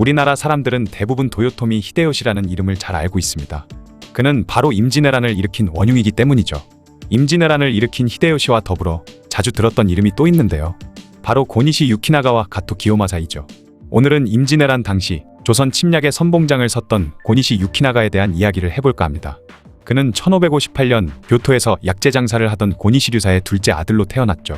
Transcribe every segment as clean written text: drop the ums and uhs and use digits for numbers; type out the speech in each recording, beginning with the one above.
우리나라 사람들은 대부분 도요토미 히데요시라는 이름을 잘 알고 있습니다. 그는 바로 임진왜란을 일으킨 원흉이기 때문이죠. 임진왜란을 일으킨 히데요시와 더불어 자주 들었던 이름이 또 있는데요. 바로 고니시 유키나가와 가토 기요마사이죠. 오늘은 임진왜란 당시 조선 침략의 선봉장을 섰던 고니시 유키나가에 대한 이야기를 해볼까 합니다. 그는 1558년 교토에서 약재 장사를 하던 고니시류사의 둘째 아들로 태어났죠.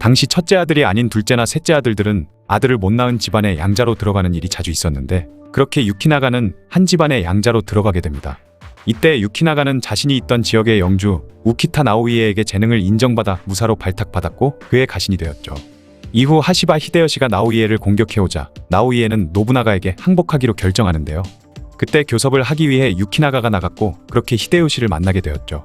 당시 첫째 아들이 아닌 둘째나 셋째 아들들은 아들을 못 낳은 집안의 양자로 들어가는 일이 자주 있었는데, 그렇게 유키나가는 한 집안의 양자로 들어가게 됩니다. 이때 유키나가는 자신이 있던 지역의 영주 우키타 나오이에에게 재능을 인정받아 무사로 발탁받았고 그의 가신이 되었죠. 이후 하시바 히데요시가 나오이에를 공격해오자 나오이에는 노부나가에게 항복하기로 결정하는데요. 그때 교섭을 하기 위해 유키나가가 나갔고 그렇게 히데요시를 만나게 되었죠.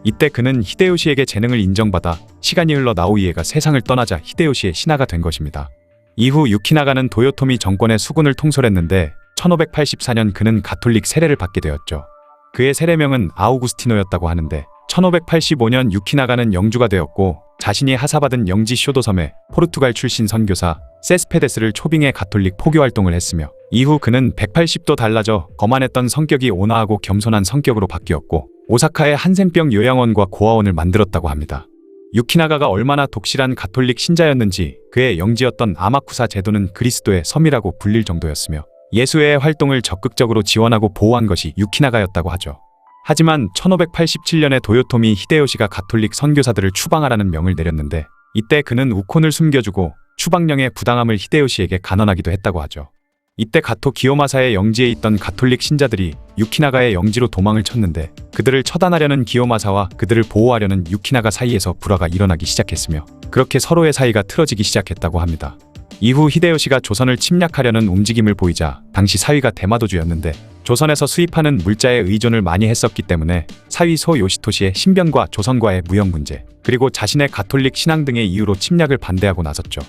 이때 그는 히데요시에게 재능을 인정받아 시간이 흘러 나오이에가 세상을 떠나자 히데요시의 신하가 된 것입니다. 이후 유키나가는 도요토미 정권의 수군을 통솔했는데 1584년 그는 가톨릭 세례를 받게 되었죠. 그의 세례명은 아우구스티노였다고 하는데 1585년 유키나가는 영주가 되었고 자신이 하사받은 영지 쇼도섬에 포르투갈 출신 선교사 세스페데스를 초빙해 가톨릭 포교 활동을 했으며 이후 그는 180도 달라져 거만했던 성격이 온화하고 겸손한 성격으로 바뀌었고 오사카에 한센병 요양원과 고아원을 만들었다고 합니다. 유키나가가 얼마나 독실한 가톨릭 신자였는지 그의 영지였던 아마쿠사 제도는 그리스도의 섬이라고 불릴 정도였으며 예수회의 활동을 적극적으로 지원하고 보호한 것이 유키나가였다고 하죠. 하지만 1587년에 도요토미 히데요시가 가톨릭 선교사들을 추방하라는 명을 내렸는데 이때 그는 우콘을 숨겨주고 추방령의 부당함을 히데요시에게 간언하기도 했다고 하죠. 이때 가토 기요마사의 영지에 있던 가톨릭 신자들이 유키나가의 영지로 도망을 쳤는데 그들을 처단하려는 기요마사와 그들을 보호하려는 유키나가 사이에서 불화가 일어나기 시작했으며 그렇게 서로의 사이가 틀어지기 시작했다고 합니다. 이후 히데요시가 조선을 침략하려는 움직임을 보이자 당시 사위가 대마도주였는데 조선에서 수입하는 물자에 의존을 많이 했었기 때문에 사위 소 요시토시의 신변과 조선과의 무역 문제 그리고 자신의 가톨릭 신앙 등의 이유로 침략을 반대하고 나섰죠.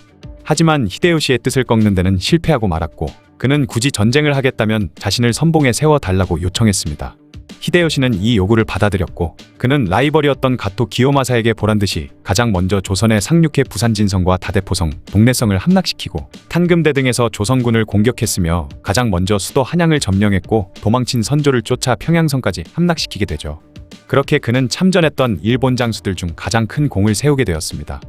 하지만 히데요시의 뜻을 꺾는 데는 실패하고 말았고 그는 굳이 전쟁을 하겠다면 자신을 선봉에 세워달라고 요청했습니다. 히데요시는 이 요구를 받아들였고 그는 라이벌이었던 가토 기요마사에게 보란듯이 가장 먼저 조선의 상륙해 부산진성과 다대포성, 동래성을 함락시키고 탄금대 등에서 조선군을 공격했으며 가장 먼저 수도 한양을 점령했고 도망친 선조를 쫓아 평양성까지 함락시키게 되죠. 그렇게 그는 참전했던 일본 장수들 중 가장 큰 공을 세우게 되었습니다.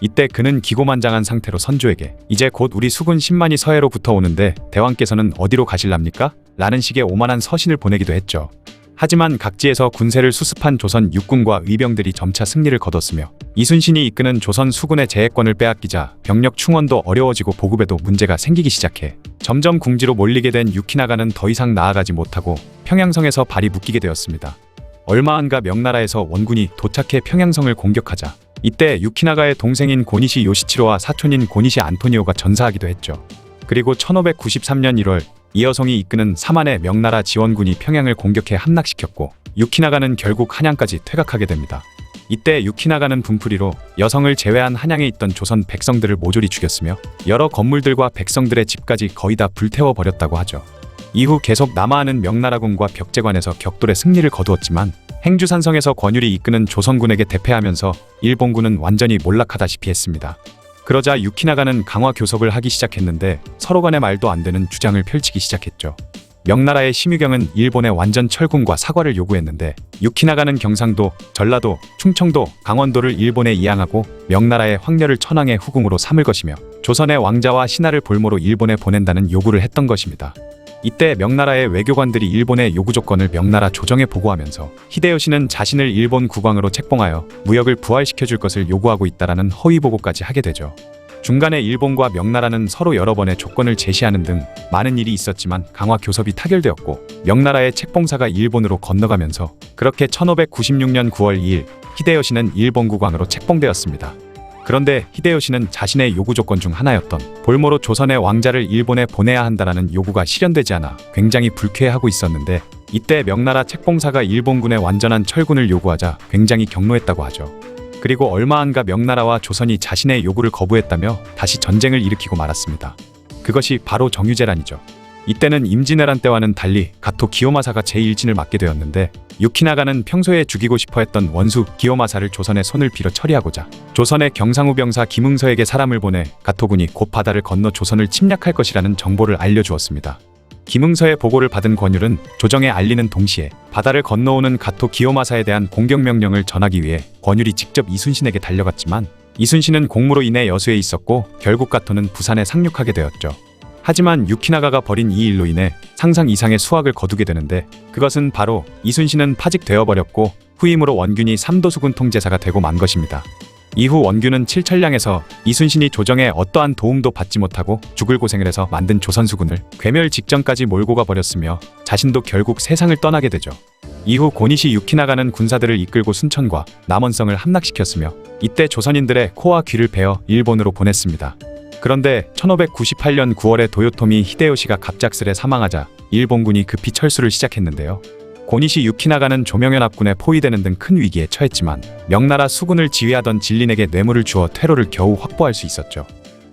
이때 그는 기고만장한 상태로 선조에게 이제 곧 우리 수군 10만이 서해로부터 오는데 대왕께서는 어디로 가실랍니까? 라는 식의 오만한 서신을 보내기도 했죠. 하지만 각지에서 군세를 수습한 조선 육군과 의병들이 점차 승리를 거뒀으며 이순신이 이끄는 조선 수군의 제해권을 빼앗기자 병력 충원도 어려워지고 보급에도 문제가 생기기 시작해 점점 궁지로 몰리게 된 유키나가는 더 이상 나아가지 못하고 평양성에서 발이 묶이게 되었습니다. 얼마 안가 명나라에서 원군이 도착해 평양성을 공격하자 이때 유키나가의 동생인 고니시 요시치로와 사촌인 고니시 안토니오가 전사하기도 했죠. 그리고 1593년 1월 이여성이 이끄는 4만의 명나라 지원군이 평양을 공격해 함락시켰고 유키나가는 결국 한양까지 퇴각하게 됩니다. 이때 유키나가는 분풀이로 여성을 제외한 한양에 있던 조선 백성들을 모조리 죽였으며 여러 건물들과 백성들의 집까지 거의 다 불태워버렸다고 하죠. 이후 계속 남하하는 명나라군과 벽제관에서 격돌의 승리를 거두었지만 행주산성에서 권율이 이끄는 조선군에게 대패하면서 일본군은 완전히 몰락하다시피 했습니다. 그러자 유키나가는 강화 교섭을 하기 시작했는데 서로 간의 말도 안 되는 주장을 펼치기 시작했죠. 명나라의 심유경은 일본의 완전 철군과 사과를 요구했는데 유키나가는 경상도, 전라도, 충청도, 강원도를 일본에 이양하고 명나라의 황렬을 천황의 후궁으로 삼을 것이며 조선의 왕자와 신하를 볼모로 일본에 보낸다는 요구를 했던 것입니다. 이때 명나라의 외교관들이 일본의 요구 조건을 명나라 조정에 보고하면서 히데요시는 자신을 일본 국왕으로 책봉하여 무역을 부활시켜줄 것을 요구하고 있다라는 허위 보고까지 하게 되죠. 중간에 일본과 명나라는 서로 여러 번의 조건을 제시하는 등 많은 일이 있었지만 강화 교섭이 타결되었고 명나라의 책봉사가 일본으로 건너가면서 그렇게 1596년 9월 2일 히데요시는 일본 국왕으로 책봉되었습니다. 그런데 히데요시는 자신의 요구 조건 중 하나였던 볼모로 조선의 왕자를 일본에 보내야 한다라는 요구가 실현되지 않아 굉장히 불쾌해하고 있었는데 이때 명나라 책봉사가 일본군의 완전한 철군을 요구하자 굉장히 격노했다고 하죠. 그리고 얼마 안가 명나라와 조선이 자신의 요구를 거부했다며 다시 전쟁을 일으키고 말았습니다. 그것이 바로 정유재란이죠. 이때는 임진왜란 때와는 달리 가토 기요마사가 제1진을 맡게 되었는데 유키나가는 평소에 죽이고 싶어 했던 원수 기요마사를 조선의 손을 빌어 처리하고자 조선의 경상우 병사 김응서에게 사람을 보내 가토군이 곧 바다를 건너 조선을 침략할 것이라는 정보를 알려주었습니다. 김응서의 보고를 받은 권율은 조정에 알리는 동시에 바다를 건너오는 가토 기요마사에 대한 공격 명령을 전하기 위해 권율이 직접 이순신에게 달려갔지만 이순신은 공무로 인해 여수에 있었고 결국 가토는 부산에 상륙하게 되었죠. 하지만 유키나가가 벌인 이 일로 인해 상상 이상의 수확을 거두게 되는데 그것은 바로 이순신은 파직되어 버렸고 후임으로 원균이 삼도수군 통제사가 되고 만 것입니다. 이후 원균은 칠천량에서 이순신이 조정에 어떠한 도움도 받지 못하고 죽을 고생을 해서 만든 조선수군을 괴멸 직전까지 몰고 가버렸으며 자신도 결국 세상을 떠나게 되죠. 이후 고니시 유키나가는 군사들을 이끌고 순천과 남원성을 함락시켰으며 이때 조선인들의 코와 귀를 베어 일본으로 보냈습니다. 그런데 1598년 9월에 도요토미 히데요시가 갑작스레 사망하자 일본군이 급히 철수를 시작했는데요. 고니시 유키나가는 조명현 합군에 포위되는 등 큰 위기에 처했지만 명나라 수군을 지휘하던 진린에게 뇌물을 주어 퇴로를 겨우 확보할 수 있었죠.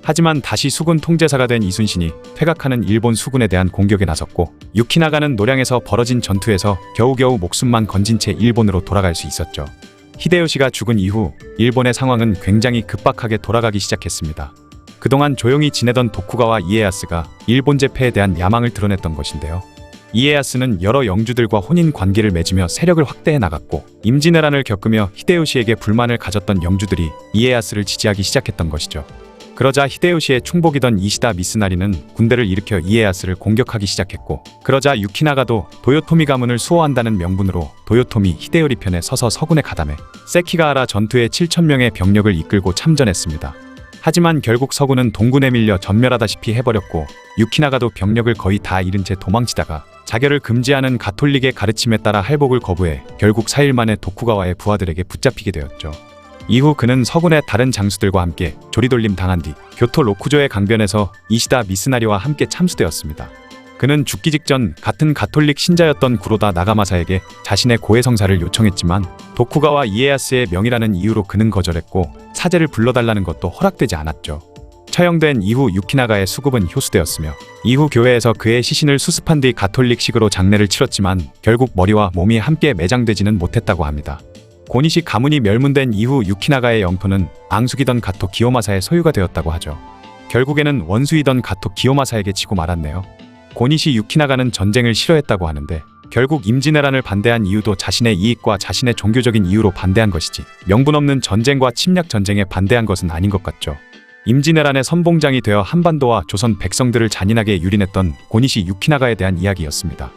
하지만 다시 수군 통제사가 된 이순신이 퇴각하는 일본 수군에 대한 공격에 나섰고 유키나가는 노량에서 벌어진 전투에서 겨우겨우 목숨만 건진 채 일본으로 돌아갈 수 있었죠. 히데요시가 죽은 이후 일본의 상황은 굉장히 급박하게 돌아가기 시작했습니다. 그동안 조용히 지내던 도쿠가와 이에야스가 일본 제패에 대한 야망을 드러냈던 것인데요. 이에야스는 여러 영주들과 혼인 관계를 맺으며 세력을 확대해 나갔고 임진왜란을 겪으며 히데요시에게 불만을 가졌던 영주들이 이에야스를 지지하기 시작했던 것이죠. 그러자 히데요시의 충복이던 이시다 미스나리는 군대를 일으켜 이에야스를 공격하기 시작했고 그러자 유키나가도 도요토미 가문을 수호한다는 명분으로 도요토미 히데요리 편에 서서 서군에 가담해 세키가하라 전투에 7,000명의 병력을 이끌고 참전했습니다. 하지만 결국 서군은 동군에 밀려 전멸하다시피 해버렸고 유키나가도 병력을 거의 다 잃은 채 도망치다가 자결을 금지하는 가톨릭의 가르침에 따라 할복을 거부해 결국 4일 만에 도쿠가와의 부하들에게 붙잡히게 되었죠. 이후 그는 서군의 다른 장수들과 함께 조리돌림 당한 뒤 교토 로쿠조의 강변에서 이시다 미스나리와 함께 참수되었습니다. 그는 죽기 직전 같은 가톨릭 신자였던 구로다 나가마사에게 자신의 고해성사를 요청했지만 도쿠가와 이에야스의 명이라는 이유로 그는 거절했고 사제를 불러달라는 것도 허락되지 않았죠. 처형된 이후 유키나가의 수급은 효수되었으며 이후 교회에서 그의 시신을 수습한 뒤 가톨릭식으로 장례를 치렀지만 결국 머리와 몸이 함께 매장되지는 못했다고 합니다. 고니시 가문이 멸문된 이후 유키나가의 영토는 앙숙이던 가토 기요마사의 소유가 되었다고 하죠. 결국에는 원수이던 가토 기요마사에게 지고 말았네요. 고니시 유키나가는 전쟁을 싫어했다고 하는데 결국 임진왜란을 반대한 이유도 자신의 이익과 자신의 종교적인 이유로 반대한 것이지 명분 없는 전쟁과 침략 전쟁에 반대한 것은 아닌 것 같죠. 임진왜란의 선봉장이 되어 한반도와 조선 백성들을 잔인하게 유린했던 고니시 유키나가에 대한 이야기였습니다.